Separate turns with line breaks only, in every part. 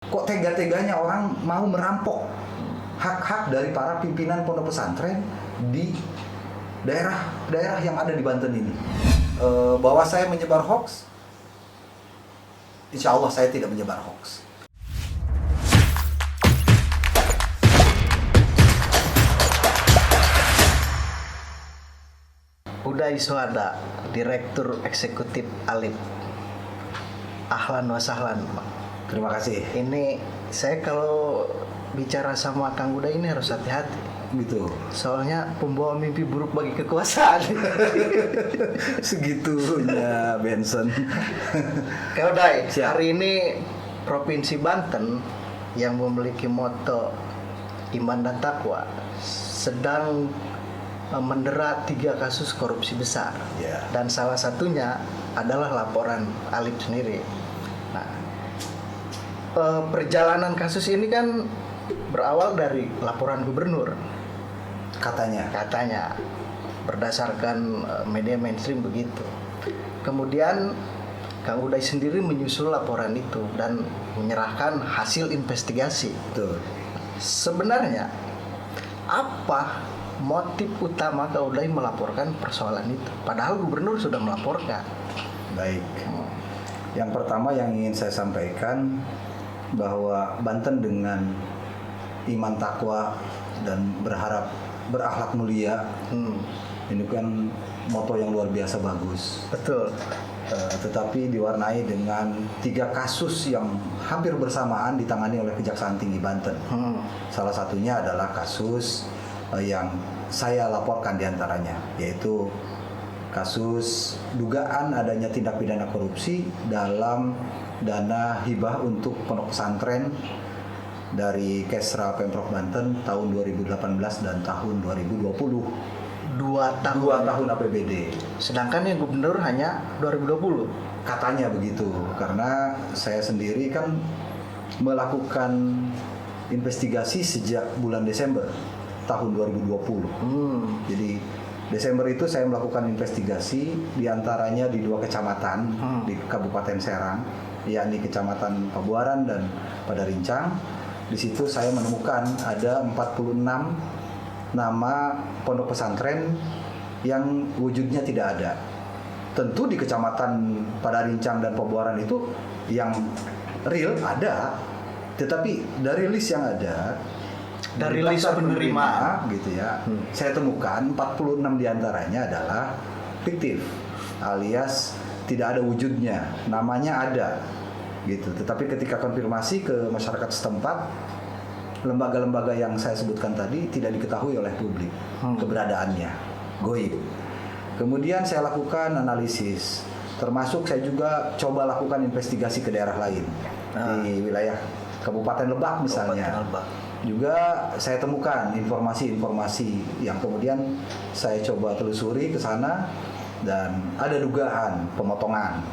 Kok tega-teganya orang mau merampok hak-hak dari para pimpinan pondok pesantren di daerah-daerah yang ada di Banten ini. Bahwa saya menyebar hoax, insya Allah saya tidak menyebar hoax.
Uday Suhada, Direktur Eksekutif Alif. Ahlan wa sahlan.
Terima kasih.
Ini saya kalau bicara sama Kang Uday ini harus hati-hati.
Gitu.
Soalnya pembawa mimpi buruk bagi kekuasaan.
Segitunya Benson.
Kang Uday,
Siap.
hari ini Provinsi Banten yang memiliki moto iman dan takwa sedang mendera 3 kasus korupsi besar.
Ya.
Dan salah satunya adalah laporan Alif sendiri. Nah, perjalanan kasus ini kan berawal dari laporan gubernur, katanya berdasarkan media mainstream begitu. Kemudian Kang Uday sendiri menyusul laporan itu dan menyerahkan hasil investigasi.
Betul.
Sebenarnya apa motif utama Kang Uday melaporkan persoalan itu? Padahal gubernur sudah melaporkan.
Baik. Yang pertama yang ingin saya sampaikan bahwa Banten dengan iman takwa dan berakhlak mulia, ini kan moto yang luar biasa bagus.
Betul.
Tetapi diwarnai dengan 3 kasus yang hampir bersamaan ditangani oleh Kejaksaan Tinggi Banten. Salah satunya adalah kasus yang saya laporkan diantaranya, yaitu kasus dugaan adanya tindak pidana korupsi dalam dana hibah untuk pondok pesantren dari Kesra Pemprov Banten tahun 2018 dan tahun 2020.
2 tahun.
2 tahun APBD.
Sedangkan yang gubernur hanya 2020.
Katanya begitu, karena saya sendiri kan melakukan investigasi sejak bulan Desember tahun 2020. Jadi Desember itu saya melakukan investigasi diantaranya di 2 kecamatan di Kabupaten Serang, yakni Kecamatan Pabuaran dan Padarincang. Di situ saya menemukan ada 46 nama pondok pesantren yang wujudnya tidak ada. Tentu di Kecamatan Padarincang dan Pabuaran itu yang real ada, tetapi dari list yang ada,
Dari list
daftar
penerima
gitu ya, saya temukan 46 diantaranya adalah fiktif, alias tidak ada wujudnya, namanya ada gitu. Tetapi ketika konfirmasi ke masyarakat setempat, lembaga-lembaga yang saya sebutkan tadi tidak diketahui oleh publik keberadaannya, goib. Kemudian saya lakukan analisis, termasuk saya juga coba lakukan investigasi ke daerah lain di wilayah Kabupaten Lebak misalnya.
Kabupaten Lebak.
Juga saya temukan informasi-informasi yang kemudian saya coba telusuri ke sana dan ada dugaan pemotongan.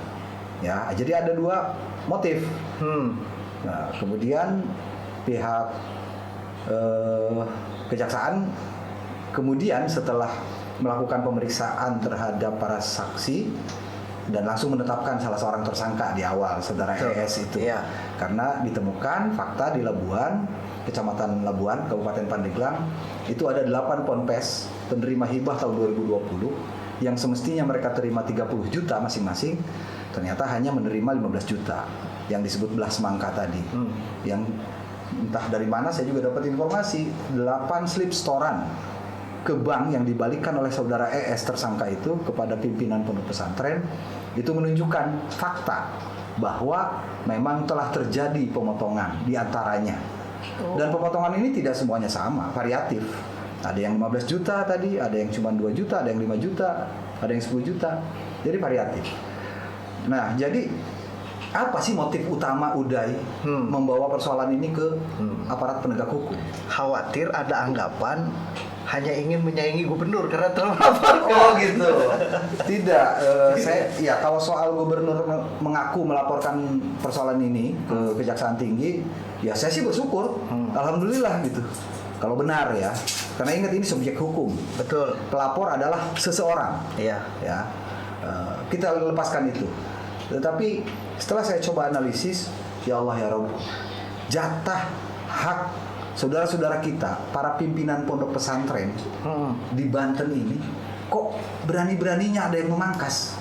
Ya, jadi ada 2 motif. Nah, kemudian pihak kejaksaan kemudian setelah melakukan pemeriksaan terhadap para saksi dan langsung menetapkan salah seorang tersangka di awal, saudara ES itu.
Iya.
Karena ditemukan fakta di Labuan, Kecamatan Labuan, Kabupaten Pandeglang, itu ada 8 ponpes penerima hibah tahun 2020 yang semestinya mereka terima 30 juta masing-masing, ternyata hanya menerima 15 juta yang disebut belas mangka tadi. Yang entah dari mana saya juga dapat informasi 8 slip setoran ke bank yang dibalikkan oleh saudara ES tersangka itu kepada pimpinan pondok pesantren, itu menunjukkan fakta bahwa memang telah terjadi pemotongan di antaranya. Dan pemotongan ini tidak semuanya sama, variatif. Ada yang 15 juta tadi, ada yang cuma 2 juta, ada yang 5 juta, ada yang 10 juta. Jadi variatif. Nah, jadi apa sih motif utama Uday membawa persoalan ini ke aparat penegak hukum?
Khawatir ada anggapan hanya ingin menyaingi gubernur karena telah melaporkan.
Oh gitu. Tidak, kalau soal gubernur mengaku melaporkan persoalan ini ke Kejaksaan Tinggi, ya saya sih bersyukur, alhamdulillah gitu. Kalau benar ya, karena ingat ini subjek hukum.
Betul.
Pelapor adalah seseorang.
Iya.
Ya, kita lepaskan itu. Tetapi setelah saya coba analisis, ya Allah ya Rabb, jatah hak saudara-saudara kita, para pimpinan pondok pesantren di Banten ini, kok berani-beraninya ada yang memangkas?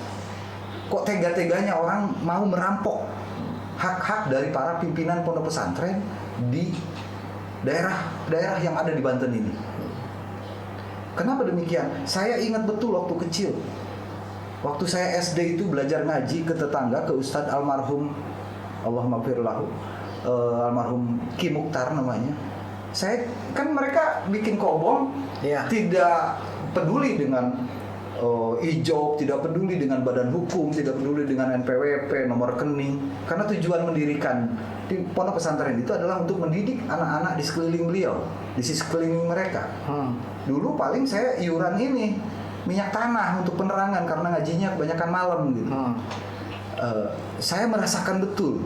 Kok tega-teganya orang mau merampok hak-hak dari para pimpinan pondok pesantren di daerah-daerah yang ada di Banten ini? Kenapa demikian? Saya ingat betul waktu kecil, waktu saya SD itu belajar ngaji ke tetangga, ke Ustadz almarhum, Allahumma almarhum Ki Mukhtar namanya. Saya kan mereka bikin kobong, tidak peduli dengan ijob, tidak peduli dengan badan hukum, tidak peduli dengan NPWP, nomor rekening, karena tujuan mendirikan di pondok pesantren itu adalah untuk mendidik anak-anak di sekeliling beliau, di sekeliling mereka. Dulu paling saya iuran ini minyak tanah untuk penerangan karena ngajinya kebanyakan malam gitu. Saya merasakan betul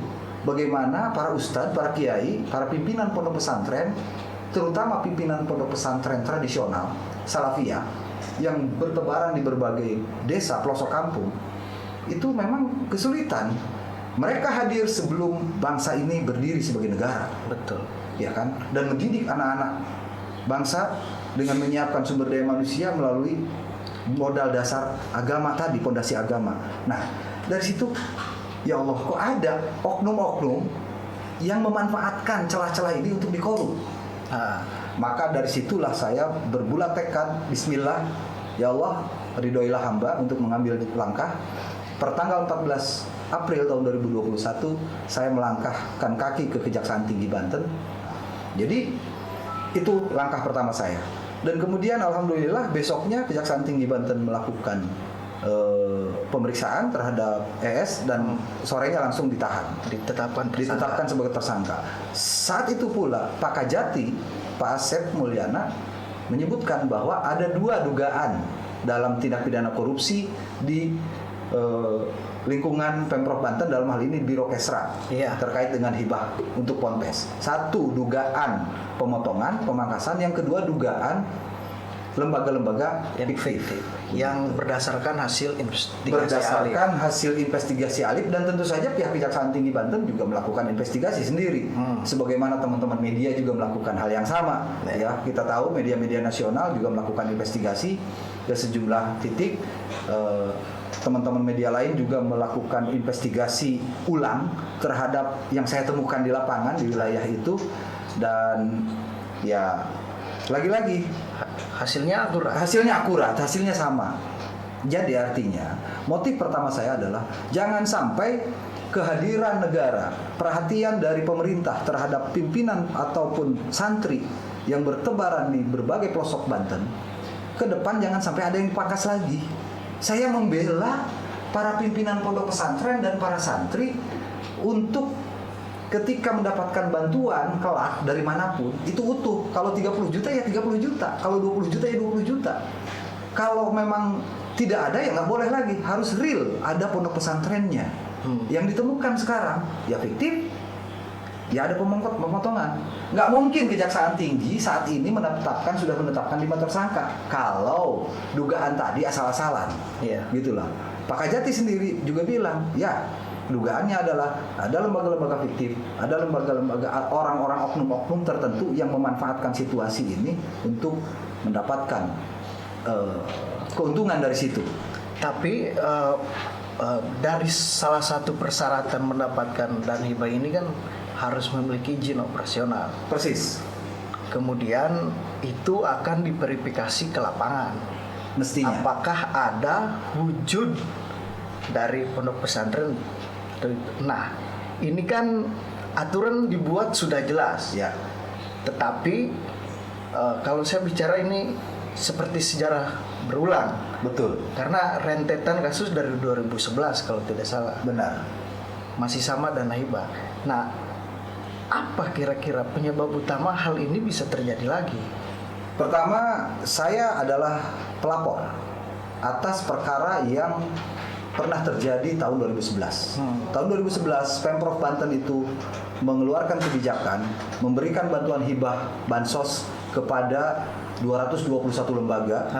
bagaimana para ustadz, para kiai, para pimpinan pondok pesantren, terutama pimpinan pondok pesantren tradisional Salafiyah yang bertebaran di berbagai desa pelosok kampung, itu memang kesulitan. Mereka hadir sebelum bangsa ini berdiri sebagai negara.
Betul.
Ya kan? Dan mendidik anak-anak bangsa dengan menyiapkan sumber daya manusia melalui modal dasar agama tadi, pondasi agama. Nah, dari situ ya Allah, kok ada oknum-oknum yang memanfaatkan celah-celah ini untuk dikorup. Maka dari situlah saya berbulat tekad, bismillah, ya Allah, ridhoilah hamba untuk mengambil langkah. Pertanggal 14 April tahun 2021 saya melangkahkan kaki ke Kejaksaan Tinggi Banten. Jadi itu langkah pertama saya. Dan kemudian alhamdulillah besoknya Kejaksaan Tinggi Banten melakukan pemeriksaan terhadap ES dan sorenya langsung ditahan, ditetapkan sebagai tersangka. Saat itu pula Pak Kajati, Pak Asep Mulyana menyebutkan bahwa ada 2 dugaan dalam tindak pidana korupsi di lingkungan Pemprov Banten, dalam hal ini Biro Kesra, terkait dengan hibah untuk Ponpes. 1 dugaan pemotongan, pemangkasan, yang kedua dugaan lembaga-lembaga
yang fiktif yang berdasarkan hasil investigasi alif, dan tentu saja pihak Kejaksaan Tinggi Banten juga melakukan investigasi sendiri, sebagaimana teman-teman media juga melakukan hal yang sama. Ya, kita tahu media-media nasional juga melakukan investigasi ke sejumlah titik. Teman-teman media lain juga melakukan investigasi ulang terhadap yang saya temukan di lapangan di wilayah itu, dan ya lagi-lagi hasilnya akurat, hasilnya sama. Jadi artinya motif pertama saya adalah jangan sampai kehadiran negara, perhatian dari pemerintah terhadap pimpinan ataupun santri yang bertebaran di berbagai pelosok Banten, ke depan jangan sampai ada yang dipangkas lagi. Saya membela para pimpinan pondok pesantren dan para santri untuk ketika mendapatkan bantuan kelak dari manapun itu utuh. Kalau 30 juta ya 30 juta, kalau 20 juta ya 20 juta. Kalau memang tidak ada ya nggak boleh lagi, harus real ada pondok pesantrennya. Yang ditemukan sekarang ya fiktif, ya ada pemotongan. Nggak mungkin Kejaksaan Tinggi saat ini sudah menetapkan 5 tersangka kalau dugaan tadi asal-asalan. Gitulah. Pak Kajati sendiri juga bilang, ya dugaannya adalah ada lembaga-lembaga fiktif, ada lembaga-lembaga orang-orang oknum-oknum tertentu yang memanfaatkan situasi ini untuk mendapatkan keuntungan dari situ. Tapi dari salah satu persyaratan mendapatkan dana hibah ini kan harus memiliki izin operasional.
Persis.
Kemudian itu akan diverifikasi ke lapangan.
Mestinya.
Apakah ada wujud dari pondok pesantren? Nah, ini kan aturan dibuat sudah jelas.
Ya.
Tetapi kalau saya bicara ini seperti sejarah berulang.
Betul.
Karena rentetan kasus dari 2011 kalau tidak salah.
Benar.
Masih sama dana hibah. Nah, apa kira-kira penyebab utama hal ini bisa terjadi lagi?
Pertama, saya adalah pelapor atas perkara yang pernah terjadi tahun 2011. Tahun 2011 Pemprov Banten itu mengeluarkan kebijakan memberikan bantuan hibah bansos kepada 221 lembaga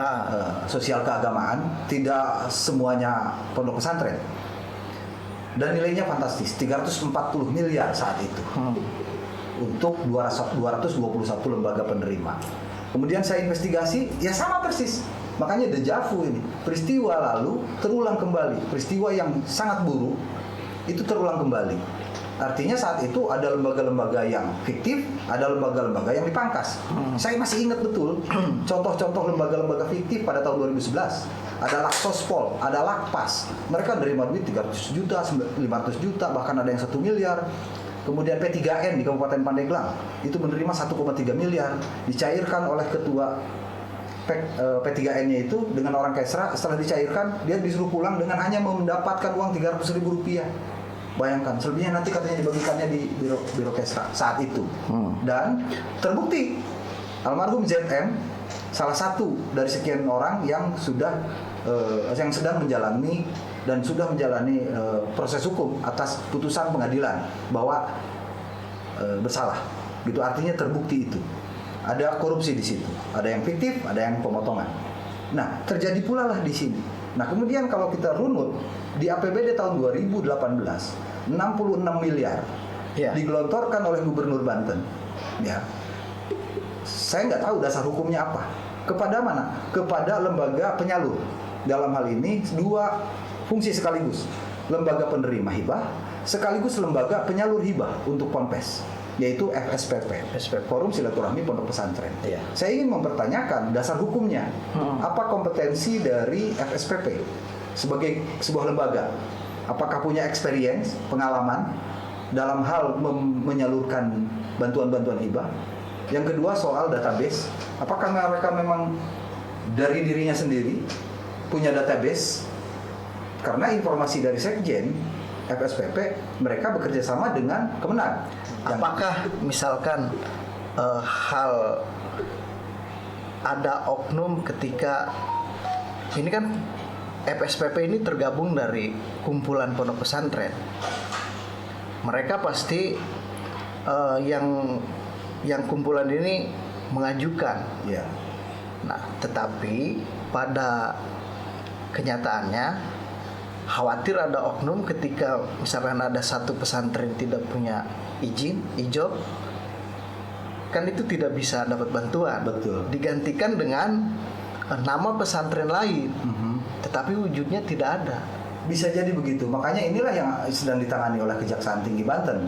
sosial keagamaan, tidak semuanya pondok pesantren. Dan nilainya fantastis, 340 miliar saat itu.
untuk 221 lembaga penerima. Kemudian saya investigasi, ya sama persis. Makanya dejavu ini, peristiwa lalu terulang kembali, peristiwa yang sangat buruk itu terulang kembali. Artinya saat itu ada lembaga-lembaga yang fiktif, ada lembaga-lembaga yang dipangkas. Saya masih ingat betul contoh-contoh lembaga-lembaga fiktif pada tahun 2011. Ada Laksospol, ada Lakpas. Mereka menerima duit 300 juta, 500 juta, bahkan ada yang 1 miliar. Kemudian P3N di Kabupaten Pandeglang itu menerima 1,3 miliar, dicairkan oleh ketua P3N-nya itu dengan orang Kesra. Setelah dicairkan, dia disuruh pulang dengan hanya mendapatkan uang 300.000 rupiah. Bayangkan, selebihnya nanti katanya dibagikannya di biro Kesra saat itu. Dan terbukti almarhum ZM salah satu dari sekian orang yang sedang menjalani dan sudah menjalani proses hukum atas putusan pengadilan bahwa bersalah. Gitu, artinya terbukti itu. Ada korupsi di situ, ada yang fiktif, ada yang pemotongan. Nah, terjadi pula lah di sini. Nah, kemudian kalau kita runut di APBD tahun 2018, 66 miliar digelontorkan oleh Gubernur Banten. Ya, saya nggak tahu dasar hukumnya apa. Kepada mana? Kepada lembaga penyalur. Dalam hal ini dua fungsi sekaligus, lembaga penerima hibah sekaligus lembaga penyalur hibah untuk Ponpes, yaitu FSPP, Forum Silaturahmi Pondok Pesantren. Saya ingin mempertanyakan dasar hukumnya. Apa kompetensi dari FSPP sebagai sebuah lembaga? Apakah punya experience, pengalaman dalam hal menyalurkan bantuan-bantuan hibah? Yang kedua soal database. Apakah mereka memang dari dirinya sendiri punya database? Karena informasi dari Sekjen FSPP, mereka bekerja sama dengan Kemenag.
Apakah misalkan hal ada oknum ketika ini kan FSPP ini tergabung dari kumpulan pondok pesantren, mereka pasti yang kumpulan ini mengajukan. Nah, tetapi pada kenyataannya khawatir ada oknum ketika misalkan ada satu pesantren tidak punya ijob, kan itu tidak bisa dapat bantuan.
Betul.
Digantikan dengan nama pesantren lain, tetapi wujudnya tidak ada.
Bisa jadi begitu. Makanya inilah yang sedang ditangani oleh Kejaksaan Tinggi Banten.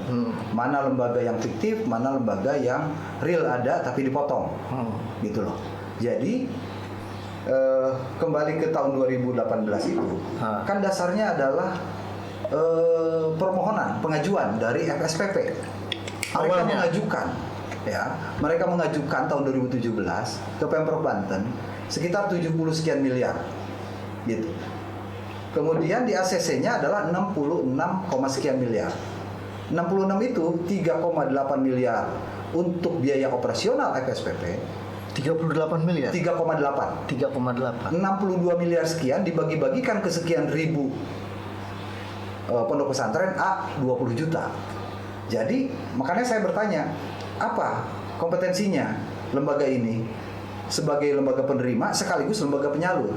Mana lembaga yang fiktif, mana lembaga yang real ada tapi dipotong. Gitu loh. Jadi kembali ke tahun 2018 itu, kan dasarnya adalah permohonan, pengajuan dari FSPP. Mereka mengajukan, mereka mengajukan tahun 2017 ke Pemprov Banten sekitar 70 sekian miliar, gitu. Kemudian di ACC-nya adalah 66, sekian miliar. 66 itu 3,8 miliar untuk biaya operasional FSPP.
38 miliar.
3,8.
3,8.
62 miliar sekian dibagi-bagikan ke sekian ribu pondok pesantren 20 juta. Jadi makanya saya bertanya, apa kompetensinya lembaga ini sebagai lembaga penerima sekaligus lembaga penyalur?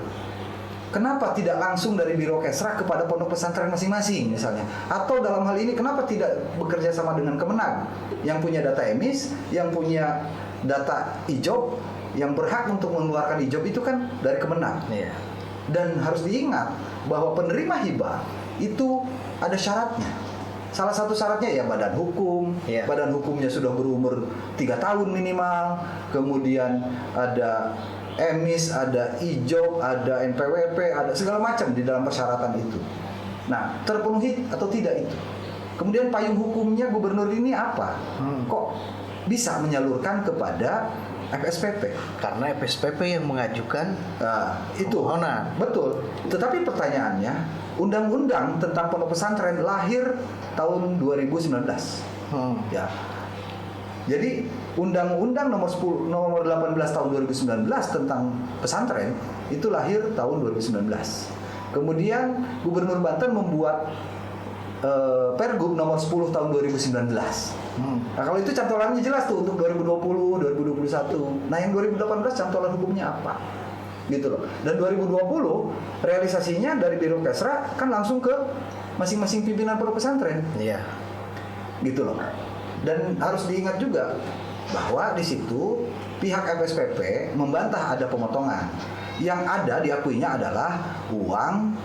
Kenapa tidak langsung dari Biro Kesra kepada pondok pesantren masing-masing misalnya? Atau dalam hal ini kenapa tidak bekerja sama dengan Kemenag yang punya data emis, yang punya data ijob, yang berhak untuk mengeluarkan ijob itu kan dari Kemenag. Dan harus diingat bahwa penerima hibah itu ada syaratnya. Salah satu syaratnya ya badan hukum. Badan hukumnya sudah berumur 3 tahun minimal. Kemudian ada emis, ada ijob, ada NPWP, ada segala macam di dalam persyaratan itu. Nah, terpenuhi atau tidak itu? Kemudian payung hukumnya gubernur ini apa? Kok bisa menyalurkan kepada FSPP?
Karena FSPP yang mengajukan
itu. Betul. Tetapi pertanyaannya, undang-undang tentang pondok pesantren lahir tahun 2019. Ya. Jadi Undang-Undang nomor 18 tahun 2019 tentang pesantren itu lahir tahun 2019. Kemudian Gubernur Banten membuat Pergub nomor 10 tahun 2019. Nah, kalau itu cantolannya jelas tuh untuk 2020, 2021. Nah, yang 2018 cantolan hukumnya apa? Gitu loh. Dan 2020 realisasinya dari Biro Kesra kan langsung ke masing-masing pimpinan pondok pesantren.
Iya.
Gitu loh.
Dan harus diingat juga bahwa di situ pihak FSPP membantah ada pemotongan. Yang ada diakuinya adalah uang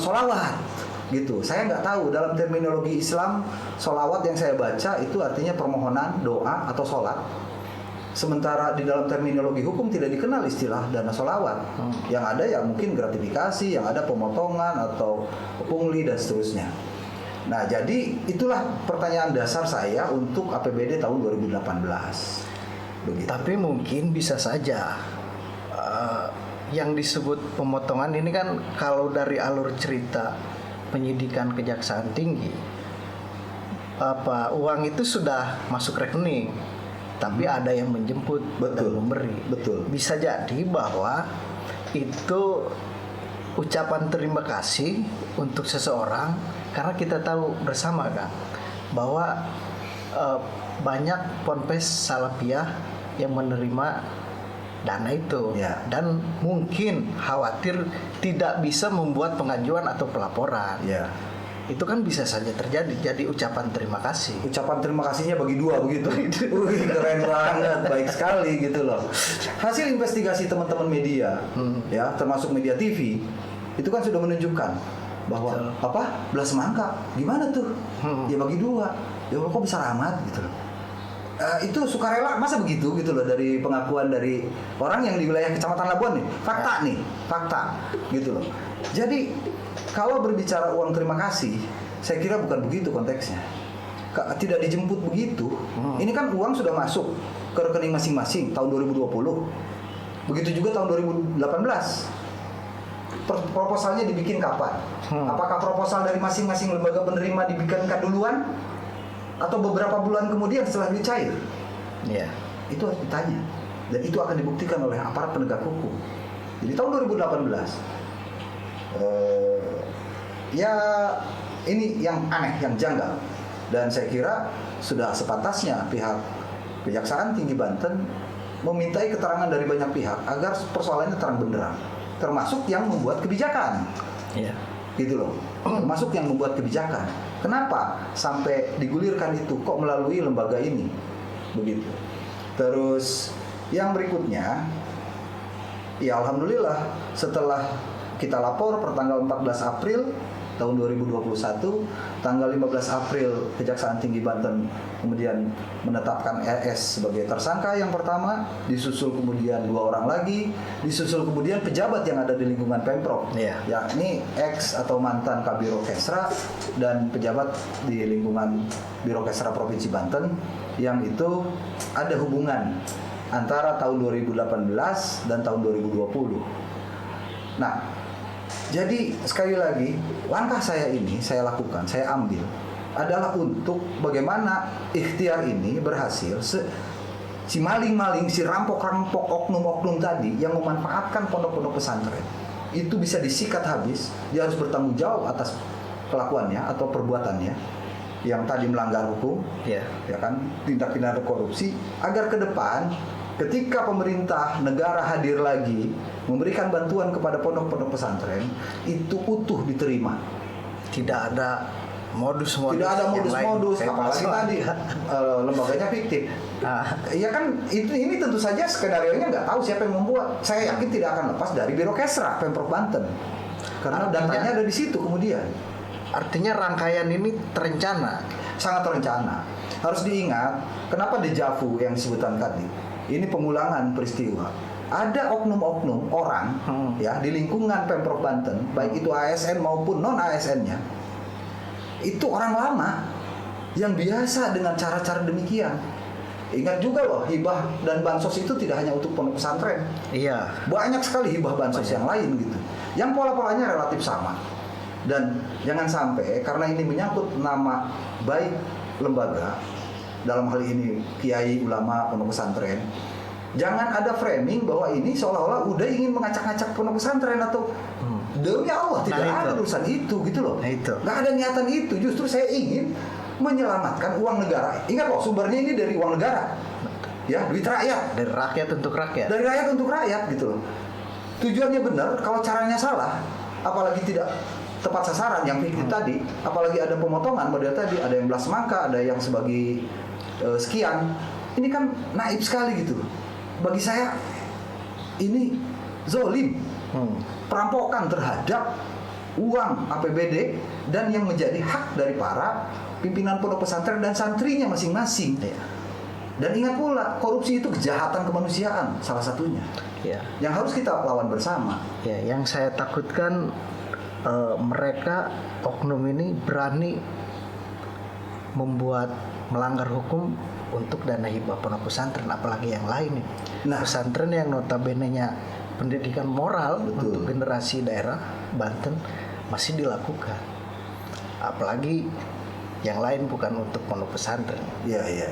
solawat gitu. Saya nggak tahu dalam terminologi Islam solawat yang saya baca itu artinya permohonan, doa atau sholat. Sementara di dalam terminologi hukum tidak dikenal istilah dana solawat. Yang ada ya mungkin gratifikasi, yang ada pemotongan atau pungli dan seterusnya. Nah, jadi itulah pertanyaan dasar saya untuk APBD tahun 2018. Begitu.
Tapi mungkin bisa saja yang disebut pemotongan ini kan kalau dari alur cerita penyidikan Kejaksaan Tinggi, uang itu sudah masuk rekening, tapi ada yang menjemput dan memberi.
Betul.
Bisa jadi bahwa itu ucapan terima kasih untuk seseorang, karena kita tahu bersama kan bahwa banyak ponpes Salafiyah yang menerima dana itu,
ya.
Dan mungkin khawatir tidak bisa membuat pengajuan atau pelaporan.
Ya.
Itu kan bisa saja terjadi, jadi ucapan terima kasih.
Ucapan terima kasihnya bagi dua begitu. Wih, keren banget, baik sekali gitu loh. Hasil investigasi teman-teman media, ya termasuk media TV, itu kan sudah menunjukkan bahwa belas mangkap, gimana tuh? Ya bagi dua, ya kok bisa rahmat gitu loh. Itu sukarela, masa begitu gitu loh dari pengakuan dari orang yang di wilayah Kecamatan Labuan nih, fakta gitu loh. Jadi kalau berbicara uang terima kasih, saya kira bukan begitu konteksnya. Tidak dijemput begitu. Ini kan uang sudah masuk ke rekening masing-masing tahun 2020. Begitu juga tahun 2018. Proposalnya dibikin kapan? Apakah proposal dari masing-masing lembaga penerima dibikinkan duluan? Atau beberapa bulan kemudian setelah dicair?
Ya.
Itu harus ditanya. Dan itu akan dibuktikan oleh aparat penegak hukum. Jadi tahun 2018 ya ini yang aneh, yang janggal, dan saya kira sudah sepantasnya pihak Kejaksaan Tinggi Banten memintai keterangan dari banyak pihak agar persoalannya terang benderang, termasuk yang membuat kebijakan, gitu loh, termasuk yang membuat kebijakan. Kenapa sampai digulirkan itu kok melalui lembaga ini, begitu. Terus yang berikutnya, ya alhamdulillah setelah kita lapor per tanggal 14 April tahun 2021, tanggal 15 April Kejaksaan Tinggi Banten kemudian menetapkan RS sebagai tersangka yang pertama, disusul kemudian 2 orang lagi, disusul kemudian pejabat yang ada di lingkungan Pemprov, yakni ex atau mantan Kabiro Kesra dan pejabat di lingkungan Biro Kesra Provinsi Banten yang itu ada hubungan antara tahun 2018 dan tahun 2020. Nah, jadi sekali lagi langkah saya ini saya lakukan, saya ambil adalah untuk bagaimana ikhtiar ini berhasil. Si maling-maling, si rampok-rampok oknum-oknum tadi yang memanfaatkan pondok-pondok pesantren itu bisa disikat habis. Dia harus bertanggung jawab atas kelakuannya atau perbuatannya yang tadi melanggar hukum, ya kan, tindak pidana korupsi, agar ke depan ketika pemerintah negara hadir lagi memberikan bantuan kepada pondok-pondok pesantren itu utuh diterima.
Tidak ada modus-modus.
Tidak ada modus-modus, apalagi tadi lembaganya fiktif. Iya kan, ini tentu saja skenarionya nggak tahu siapa yang membuat. Saya yakin tidak akan lepas dari Biro Kesra Pemprov Banten, karena datanya ada di situ kemudian.
Artinya rangkaian ini terencana,
sangat terencana. Harus diingat, kenapa dejavu yang disebutkan tadi? Ini pengulangan peristiwa. Ada oknum-oknum orang ya di lingkungan Pemprov Banten, baik itu ASN maupun non ASN-nya, itu orang lama yang biasa dengan cara-cara demikian. Ingat juga loh, hibah dan bansos itu tidak hanya untuk pondok pesantren.
Iya.
Banyak sekali hibah bansos yang lain gitu, yang pola-polanya relatif sama. Dan jangan sampai karena ini menyangkut nama baik lembaga, dalam hal ini kiai, ulama, pondok pesantren, jangan ada framing bahwa ini seolah-olah udah ingin mengacak-ngacak pondok pesantren atau demi Allah tidak ada urusan itu gitu loh. Nggak ada niatan itu. Justru saya ingin menyelamatkan uang negara. Ingat loh, sumbernya ini dari uang negara, ya, duit rakyat,
dari rakyat untuk rakyat,
dari rakyat untuk rakyat gitu loh. Tujuannya benar, kalau caranya salah, apalagi tidak tepat sasaran yang fiktif tadi, apalagi ada pemotongan model tadi, ada yang belas mangka, ada yang sebagai sekian. Ini kan naif sekali gitu. Bagi saya ini zolim, perampokan terhadap uang APBD dan yang menjadi hak dari para pimpinan pondok pesantren dan santrinya masing-masing. Dan ingat pula, korupsi itu kejahatan kemanusiaan salah satunya. Yang harus kita lawan bersama.
Yang saya takutkan mereka oknum ini berani membuat melanggar hukum untuk dana hibah pondok pesantren, apalagi yang lain nih. Pesantren yang notabene-nya pendidikan moral untuk generasi daerah Banten masih dilakukan, apalagi yang lain bukan untuk pondok pesantren.
Iya.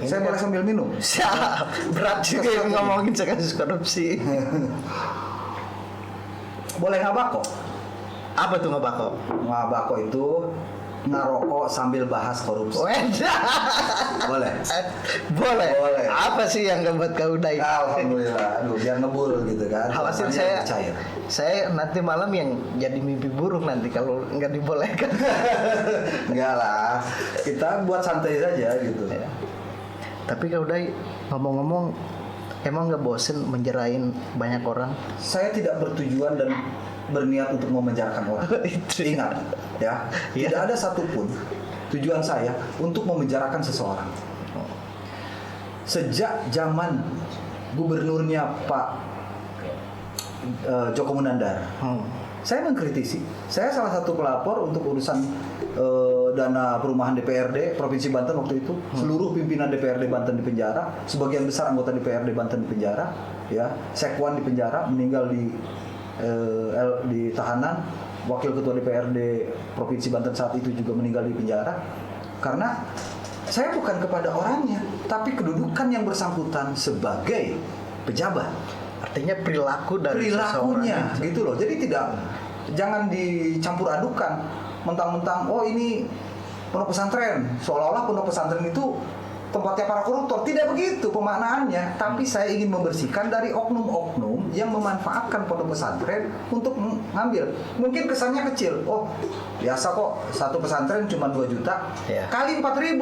Saya boleh sambil minum?
Siap. Berat juga yang ngomongin kasus korupsi.
Boleh ngabako?
Apa tuh ngabako?
Ngabako itu ngarokok sambil bahas korupsi. Boleh?
Boleh. Apa sih yang ngebuat kau udah itu?
Alhamdulillah. Aduh, biar ngebul gitu kan.
Hasil saya nanti malam yang jadi mimpi buruk nanti kalau nggak dibolehkan.
Enggak lah. Kita buat santai saja gitu.
Tapi kau udah ngomong-ngomong, emang nggak bosen menjerain banyak orang?
Saya tidak bertujuan dan berniat untuk memenjarakan orang. Ingat ya, tidak ada satupun tujuan saya untuk memenjarakan seseorang. Sejak zaman gubernurnya Pak Joko Munandar, saya mengkritisi. Saya salah satu pelapor untuk urusan dana perumahan DPRD Provinsi Banten waktu itu. Seluruh pimpinan DPRD Banten di penjara, sebagian besar anggota DPRD Banten di penjara, ya, Sekwan di penjara, meninggal di tahanan. Wakil Ketua DPRD Provinsi Banten saat itu juga meninggal di penjara. Karena saya bukan kepada orangnya, tapi kedudukan yang bersangkutan sebagai pejabat.
Artinya
perilakunya gitu loh. Jadi jangan dicampur adukan mentang-mentang oh ini pondok pesantren, seolah-olah pondok pesantren itu tempatnya para koruptor. Tidak begitu pemaknaannya, tapi saya ingin membersihkan dari oknum-oknum yang memanfaatkan pondok pesantren untuk mengambil. Mungkin kesannya kecil. Oh, biasa kok, satu pesantren cuma 2 juta. Kali 4.000,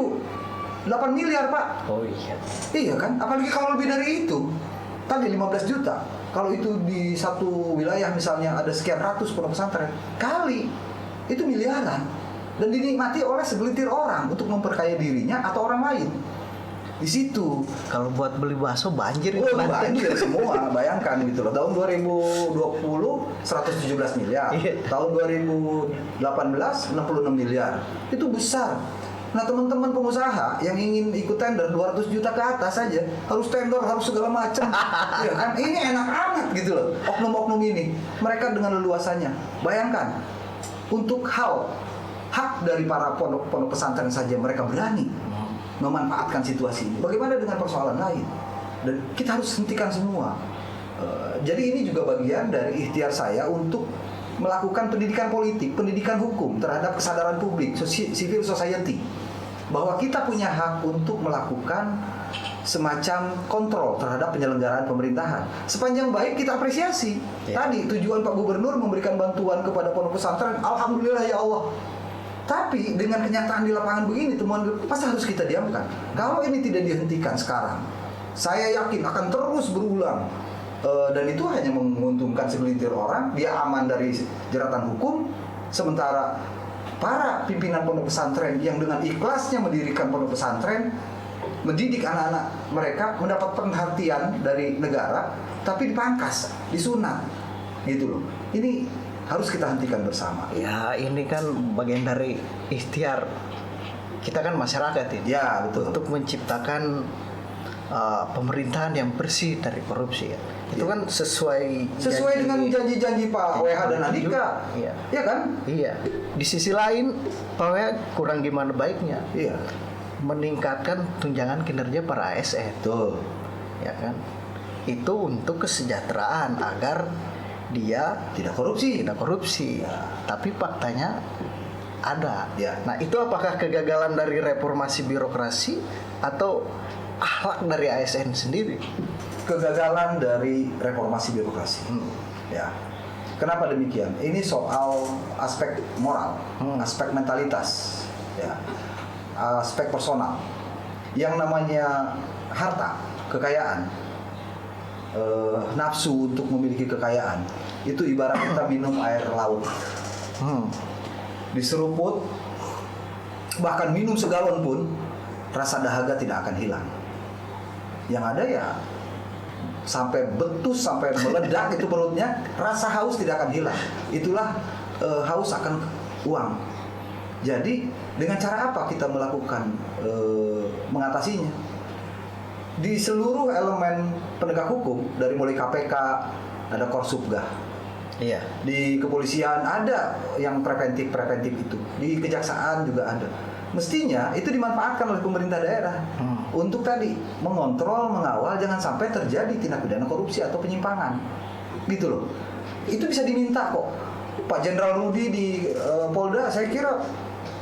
8 miliar, Pak.
Oh iya.
Iya kan? Apalagi kalau lebih dari itu. Tadi 15 juta. Kalau itu di satu wilayah misalnya ada sekian ratus pondok pesantren, kali itu miliaran. Dan dinikmati oleh segelintir orang untuk memperkaya dirinya atau orang lain. Di situ
kalau buat beli bakso banjir itu
banjir semua. Bayangkan gitu loh. Tahun 2020 117 miliar. Tahun 2018 66 miliar. Itu besar. Nah, teman-teman pengusaha yang ingin ikut tender 200 juta ke atas saja harus tender, harus segala macam. Ya kan? Ini enak amat gitu loh. Oknum-oknum ini, mereka dengan leluasannya. Bayangkan untuk hak dari para pondok pesantren saja mereka berani memanfaatkan situasi ini. Bagaimana dengan persoalan lain? Dan kita harus hentikan semua. Jadi ini juga bagian dari ikhtiar saya untuk melakukan pendidikan politik, pendidikan hukum terhadap kesadaran publik, civil society, bahwa kita punya hak untuk melakukan semacam kontrol terhadap penyelenggaraan pemerintahan. Sepanjang baik kita apresiasi. Tadi tujuan Pak Gubernur memberikan bantuan kepada pondok pesantren, alhamdulillah ya Allah. Tapi dengan kenyataan di lapangan begini, temuan pasti harus kita diamkan. Kalau ini tidak dihentikan sekarang, saya yakin akan terus berulang. Dan itu hanya menguntungkan segelintir orang, dia aman dari jeratan hukum, sementara para pimpinan pondok pesantren yang dengan ikhlasnya mendirikan pondok pesantren, mendidik anak-anak mereka, mendapat perhatian dari negara, tapi dipangkas, disunat, gitu loh. Ini harus kita hentikan bersama.
Ya, ini kan bagian dari ikhtiar kita kan masyarakat ini.
Ya, betul.
Untuk menciptakan pemerintahan yang bersih dari korupsi ya. Itu kan sesuai
dengan janji-janji Pak WH dan Andika.
Iya.
Iya kan?
Iya. Di sisi lain Pak WH kurang gimana baiknya?
Iya.
Meningkatkan tunjangan kinerja para ASN.
Betul.
Ya kan? Itu untuk kesejahteraan agar dia
tidak korupsi.
Ya. Tapi faktanya ada.
Ya.
Nah, itu apakah kegagalan dari reformasi birokrasi atau akhlak dari ASN sendiri?
Kegagalan dari reformasi birokrasi. Ya. Kenapa demikian? Ini soal aspek moral, aspek mentalitas, ya, aspek personal. Yang namanya harta, kekayaan, nafsu untuk memiliki kekayaan, itu ibarat kita minum air laut. Diseruput, bahkan minum segalon pun, rasa dahaga tidak akan hilang. Yang ada ya sampai betus, sampai meledak itu perutnya, rasa haus tidak akan hilang. Itulah haus akan uang. Jadi dengan cara apa kita melakukan mengatasinya? Di seluruh elemen penegak hukum, dari mulai KPK, ada Korsubgah.
Iya.
Di kepolisian ada yang preventif itu. Di kejaksaan juga ada. Mestinya itu dimanfaatkan oleh pemerintah daerah untuk tadi mengontrol, mengawal jangan sampai terjadi tindak pidana korupsi atau penyimpangan. Gitu loh. Itu bisa diminta kok. Pak Jenderal Rudi di Polda saya kira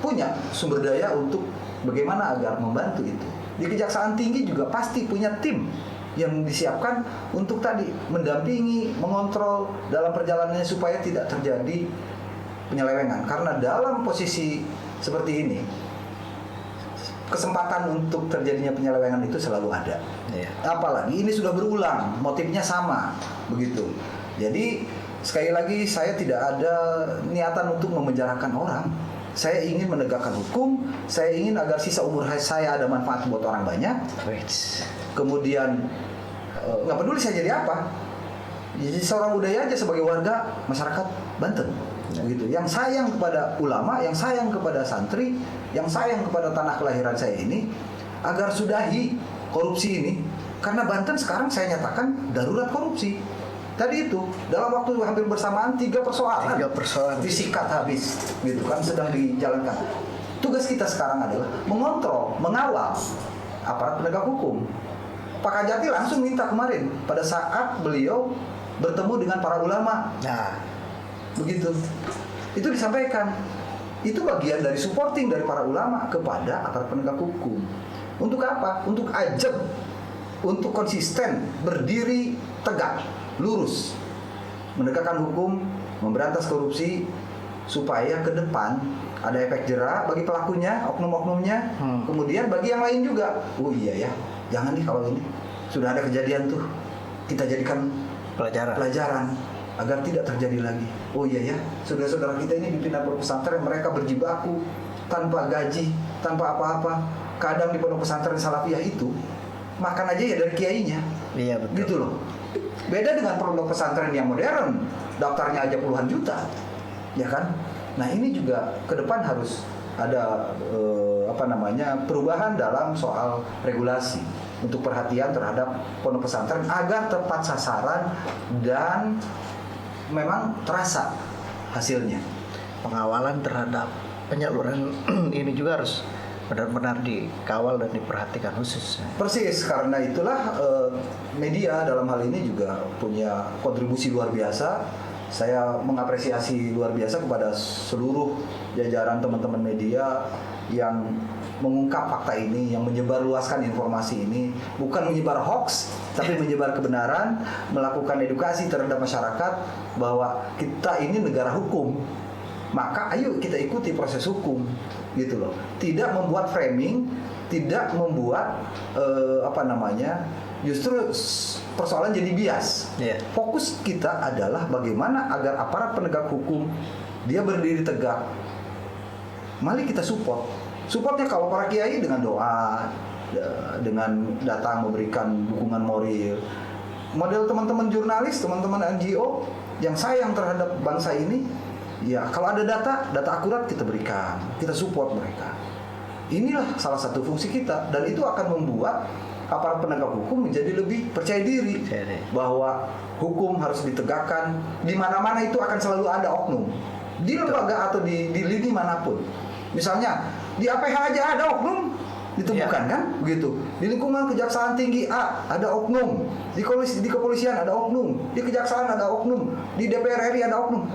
punya sumber daya untuk bagaimana agar membantu itu. Di Kejaksaan Tinggi juga pasti punya tim yang disiapkan untuk tadi mendampingi, mengontrol dalam perjalanannya supaya tidak terjadi penyelewengan. Karena dalam posisi seperti ini, kesempatan untuk terjadinya penyelewengan itu selalu ada.
Iya.
Apalagi ini sudah berulang, motifnya sama, begitu. Jadi sekali lagi saya tidak ada niatan untuk memenjarakan orang. Saya ingin menegakkan hukum, saya ingin agar sisa umur saya ada manfaat buat orang banyak. Kemudian nggak peduli saya jadi apa, jadi seorang budaya aja sebagai warga masyarakat Banten, begitu. Yang sayang kepada ulama, yang sayang kepada santri, yang sayang kepada tanah kelahiran saya ini, agar sudahi korupsi ini. Karena Banten sekarang saya nyatakan darurat korupsi. Tadi itu dalam waktu hampir bersamaan 3 persoalan disikat habis, gitu kan, sedang dijalankan. Tugas kita sekarang adalah mengontrol, mengawal aparat penegak hukum. Pak Kajati langsung minta kemarin pada saat beliau bertemu dengan para ulama. Nah, begitu. Itu disampaikan. Itu bagian dari supporting dari para ulama kepada aparat penegak hukum. Untuk apa? Untuk ajak, untuk konsisten, berdiri tegak, lurus, menegakkan hukum, memberantas korupsi, supaya ke depan ada efek jera bagi pelakunya, oknum-oknumnya, kemudian bagi yang lain juga. Oh iya ya, jangan nih kalau ini sudah ada kejadian tuh, kita jadikan pelajaran agar tidak terjadi lagi. Oh iya ya, saudara-saudara kita ini pimpinan pondok pesantren, mereka berjibaku tanpa gaji, tanpa apa-apa. Kadang di pondok pesantren salafiyah itu makan aja ya dari kiainya. Iya betul. Gitu loh. Beda dengan pondok pesantren yang modern, daftarnya aja puluhan juta, ya kan? Nah ini juga ke depan harus ada perubahan dalam soal regulasi untuk perhatian terhadap pondok pesantren agar tepat sasaran dan memang terasa hasilnya.
Pengawalan terhadap penyaluran ini juga harus benar-benar dikawal dan diperhatikan khusus.
Persis, karena itulah media dalam hal ini juga punya kontribusi luar biasa. Saya mengapresiasi luar biasa kepada seluruh jajaran teman-teman media yang mengungkap fakta ini, yang menyebarluaskan informasi ini, bukan menyebar hoax, tapi menyebar kebenaran, melakukan edukasi terhadap masyarakat bahwa kita ini negara hukum. Maka ayo kita ikuti proses hukum, gitu loh. Tidak membuat framing, tidak membuat justru persoalan jadi bias. Yeah. Fokus kita adalah bagaimana agar aparat penegak hukum dia berdiri tegak. Mari kita support. Supportnya kalau para kiai dengan doa, dengan datang memberikan dukungan moral. Model teman-teman jurnalis, teman-teman NGO yang sayang terhadap bangsa ini, ya kalau ada data akurat kita berikan, kita support mereka. Inilah salah satu fungsi kita, dan itu akan membuat aparat penegak hukum menjadi lebih percaya diri bahwa hukum harus ditegakkan. Di mana-mana itu akan selalu ada oknum, di lembaga atau di lini manapun. Misalnya di APH aja ada oknum ditemukan, kan begitu. Di lingkungan Kejaksaan Tinggi ada oknum, di kepolisian ada oknum, di kejaksaan ada oknum, di DPR RI ada oknum.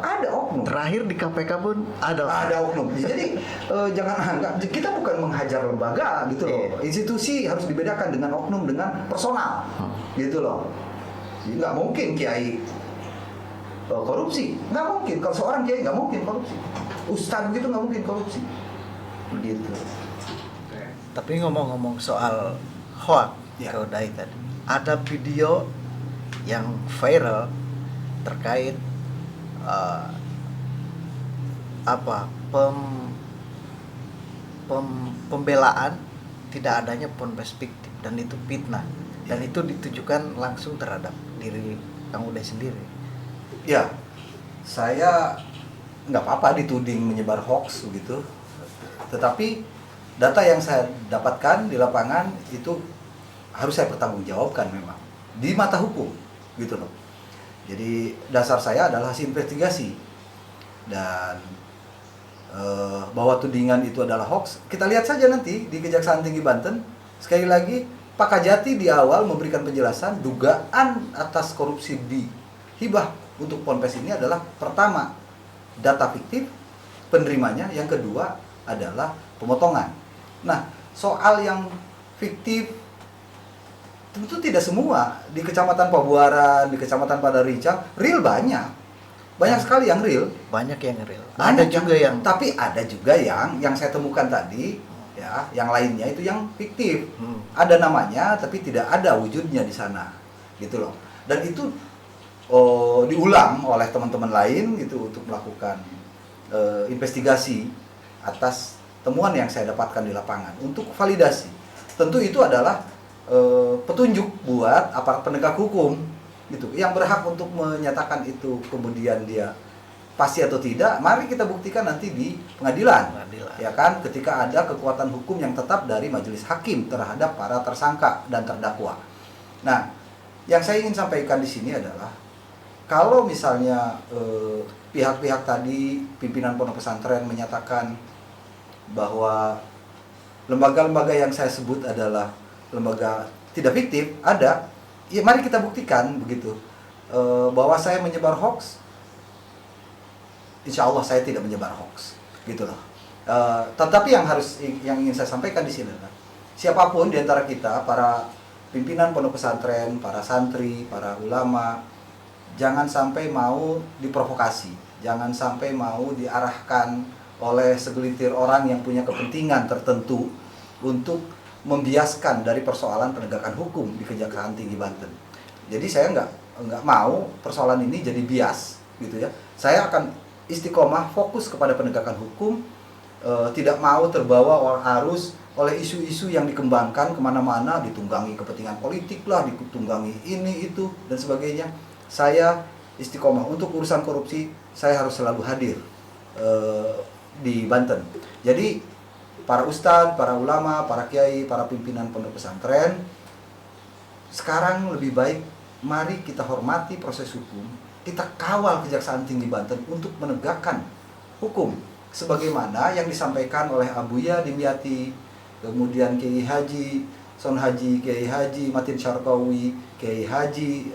Terakhir di KPK pun ada
oknum. Jadi jangan anggap kita bukan menghajar lembaga, gitu loh. Institusi harus dibedakan dengan oknum, dengan personal, gitu loh. Nggak mungkin kiai korupsi. Nggak mungkin. Kalau seorang kiai nggak mungkin korupsi. Ustadz gitu nggak mungkin korupsi. Begitu.
Tapi ngomong-ngomong soal hoax,
Ya.
Kau Dai tadi, ada video yang viral terkait apa pembelaan tidak adanya ponpes fiktif, dan itu fitnah, dan itu ditujukan langsung terhadap diri Kang Uday sendiri.
Ya, saya nggak apa-apa dituding menyebar hoax begitu. Tetapi data yang saya dapatkan di lapangan itu harus saya pertanggungjawabkan memang di mata hukum, gitu loh. Jadi dasar saya adalah hasil investigasi, dan bahwa tudingan itu adalah hoax. Kita lihat saja nanti di Kejaksaan Tinggi Banten. Sekali lagi, Pak Kajati di awal memberikan penjelasan dugaan atas korupsi di hibah untuk ponpes ini adalah pertama data fiktif penerimanya, yang kedua adalah pemotongan. Nah, soal yang fiktif tentu tidak semua di Kecamatan Pabuaran, di Kecamatan Padarincang real banyak sekali yang real.
Banyak yang real.
Ada
juga yang
tapi ada juga yang saya temukan tadi, ya, yang lainnya itu yang fiktif. Ada namanya tapi tidak ada wujudnya di sana, gitu loh. Dan itu diulang oleh teman-teman lain gitu untuk melakukan investigasi atas temuan yang saya dapatkan di lapangan untuk validasi. Tentu itu adalah petunjuk buat aparat penegak hukum gitu, yang berhak untuk menyatakan itu kemudian dia pasti atau tidak, mari kita buktikan nanti di pengadilan. Ya kan, ketika ada kekuatan hukum yang tetap dari majelis hakim terhadap para tersangka dan terdakwa. Nah, yang saya ingin sampaikan di sini adalah kalau misalnya pihak-pihak tadi, pimpinan pondok pesantren menyatakan bahwa lembaga-lembaga yang saya sebut adalah lembaga tidak fiktif, ada, ya mari kita buktikan begitu. Bahwa saya menyebar hoax, insya Allah saya tidak menyebar hoax, gitu loh. Tetapi yang ingin saya sampaikan di sini adalah siapapun di antara kita, para pimpinan pondok pesantren, para santri, para ulama, jangan sampai mau diprovokasi, jangan sampai mau diarahkan oleh segelintir orang yang punya kepentingan tertentu untuk membiaskan dari persoalan penegakan hukum di Kejaksaan Tinggi Banten. Jadi saya nggak mau persoalan ini jadi bias, gitu ya. Saya akan istiqomah fokus kepada penegakan hukum, tidak mau terbawa arus oleh isu-isu yang dikembangkan kemana-mana, ditunggangi kepentingan politik lah, ditunggangi ini itu dan sebagainya. Saya istiqomah untuk urusan korupsi, saya harus selalu hadir di Banten. Jadi para ustadz, para ulama, para kiai, para pimpinan pondok pesantren, sekarang lebih baik mari kita hormati proses hukum, kita kawal Kejaksaan Tinggi Banten untuk menegakkan hukum sebagaimana yang disampaikan oleh Abuya Dimyati, kemudian Kiai Haji Son Haji, Kiai Haji Matin Syarkawi, Kiai Haji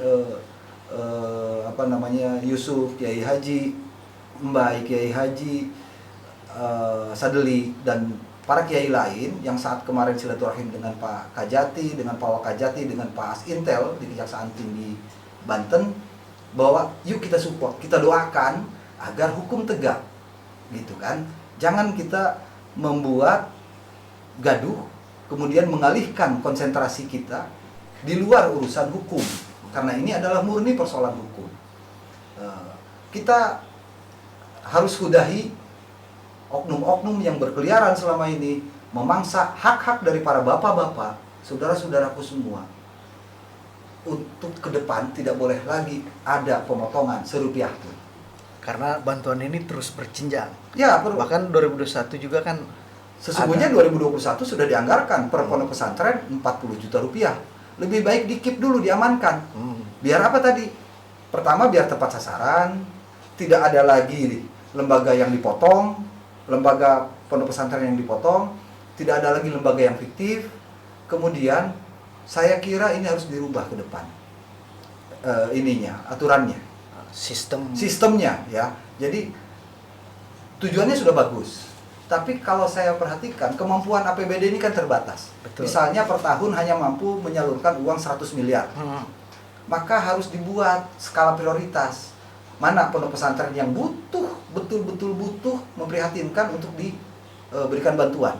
Yusuf, Kiai Haji Mbai, Kiai Haji Sadeli, dan para kiai lain yang saat kemarin silaturahim dengan Pak Kajati, dengan Pak Wakajati, dengan Pak Asintel di Kejaksaan Tinggi Banten, bahwa yuk kita support, kita doakan agar hukum tegak, gitu kan. Jangan kita membuat gaduh, kemudian mengalihkan konsentrasi kita di luar urusan hukum, karena ini adalah murni persoalan hukum. Kita harus sudahi oknum-oknum yang berkeliaran selama ini memangsa hak-hak dari para bapak-bapak, saudara-saudaraku semua. Untuk ke depan tidak boleh lagi ada pemotongan serupiah pun.
Karena bantuan ini terus berjenjang.
Ya,
bahkan 2021 juga kan
sesungguhnya 2021 sudah dianggarkan per pondok pesantren 40 juta rupiah. Lebih baik di-keep dulu, diamankan. Biar apa tadi? Pertama, biar tepat sasaran, tidak ada lagi lembaga yang dipotong, lembaga pondok pesantren yang dipotong, tidak ada lagi lembaga yang fiktif. Kemudian saya kira ini harus dirubah ke depan, aturannya, sistemnya, ya. Jadi tujuannya sudah bagus, tapi kalau saya perhatikan kemampuan APBD ini kan terbatas.
Betul.
Misalnya per tahun hanya mampu menyalurkan uang 100 miliar, maka harus dibuat skala prioritas. mana pondok pesantren yang betul-betul butuh, memprihatinkan untuk diberikan bantuan.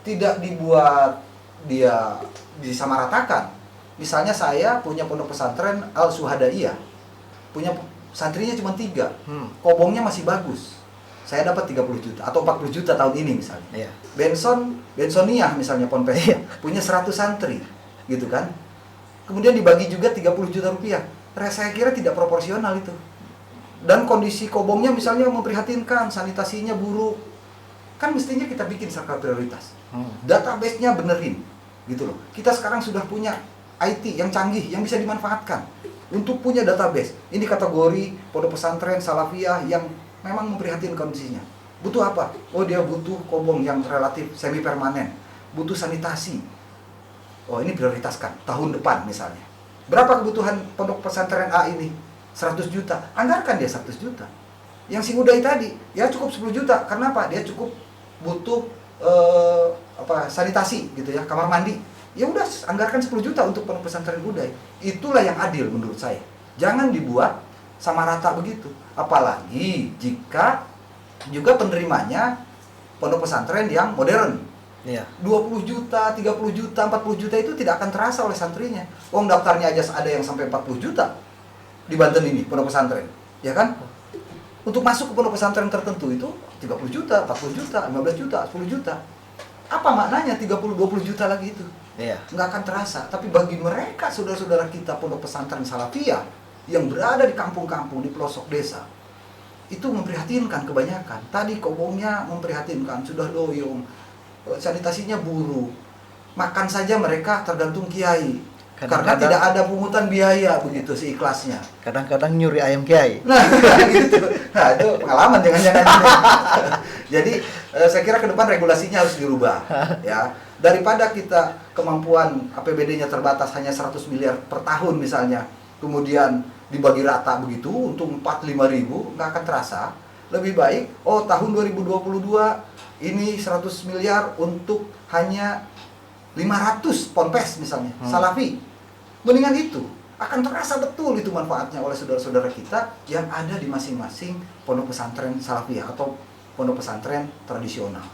Tidak dibuat dia disamaratakan. Misalnya saya punya pondok pesantren Al Suhadaiyah, punya santrinya cuma 3, kobongnya masih bagus. Saya dapat 30 juta atau 40 juta tahun ini misalnya.
Iya.
Bensoniah misalnya ponpes punya 100 santri, gitu kan. Kemudian dibagi juga 30 juta rupiah. Saya kira tidak proporsional itu. Dan kondisi kobongnya misalnya memprihatinkan, sanitasinya buruk. Kan mestinya kita bikin skala prioritas. Database-nya benerin, gitu loh. Kita sekarang sudah punya IT yang canggih, yang bisa dimanfaatkan untuk punya database. Ini kategori pondok pesantren salafiyah yang memang memprihatinkan kondisinya. Butuh apa? Oh, dia butuh kobong yang relatif semi permanen, butuh sanitasi. Oh, ini prioritaskan tahun depan misalnya. Berapa kebutuhan pondok pesantren A ini? 100 juta. Anggarkan dia 100 juta. Yang si Udai tadi, ya cukup 10 juta. Karena apa? Dia cukup butuh sanitasi gitu ya, kamar mandi. Ya udah, anggarkan 10 juta untuk pondok pesantren Udai. Itulah yang adil menurut saya. Jangan dibuat sama rata begitu. Apalagi jika juga penerimanya pondok pesantren yang modern.
Iya.
20 juta, 30 juta, 40 juta itu tidak akan terasa oleh santrinya. Uang daftarnya aja ada yang sampai 40 juta di Banten ini, pondok pesantren. Ya kan? Untuk masuk ke pondok pesantren tertentu itu 30 juta, 40 juta, 15 juta, 10 juta. Apa maknanya 30-20 juta lagi itu?
Iya.
Nggak akan terasa. Tapi bagi mereka, saudara-saudara kita pondok pesantren salafiyah yang berada di kampung-kampung, di pelosok desa, itu memprihatinkan kebanyakan. Tadi kobongnya memprihatinkan, sudah doyong, sanitasinya buruk, makan saja mereka tergantung kiai. Karena tidak ada pungutan biaya begitu seikhlasnya.
Kadang-kadang nyuri ayam kiai.
Nah, gitu. Nah, itu pengalaman jangan-jangan. Jadi, saya kira ke depan regulasinya harus dirubah, ya. Daripada kita kemampuan APBD-nya terbatas hanya 100 miliar per tahun misalnya, kemudian dibagi rata begitu untuk 4-5 ribu, nggak akan terasa. Lebih baik, tahun 2022 ini 100 miliar untuk hanya 500 ponpes misalnya, salafi. Mendingan itu, akan terasa betul itu manfaatnya oleh saudara-saudara kita yang ada di masing-masing pondok pesantren salafiyah atau pondok pesantren tradisional.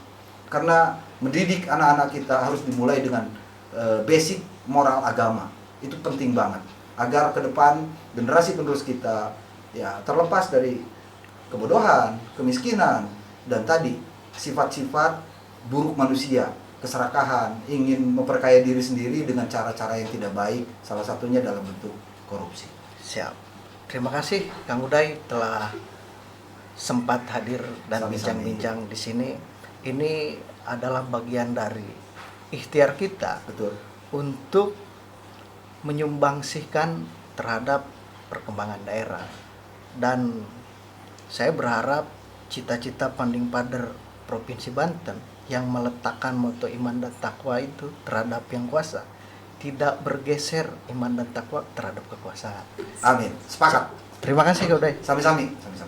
Karena mendidik anak-anak kita harus dimulai dengan basic moral agama. Itu penting banget agar ke depan generasi penerus kita ya terlepas dari kebodohan, kemiskinan, dan tadi sifat-sifat buruk manusia, keserakahan, ingin memperkaya diri sendiri dengan cara-cara yang tidak baik, salah satunya dalam bentuk korupsi.
Siap. Terima kasih Kang Udai telah sempat hadir dan
Sami-sami.
bincang-bincang di sini. Ini adalah bagian dari ikhtiar kita
Betul.
untuk menyumbangsihkan terhadap perkembangan daerah. Dan saya berharap cita-cita Panding Pader Provinsi Banten yang meletakkan moto iman dan takwa itu terhadap yang kuasa tidak bergeser iman dan takwa terhadap kekuasaan.
Amin. Sepakat.
Terima kasih Kang Udai.
Sami-sami. Sami-sami.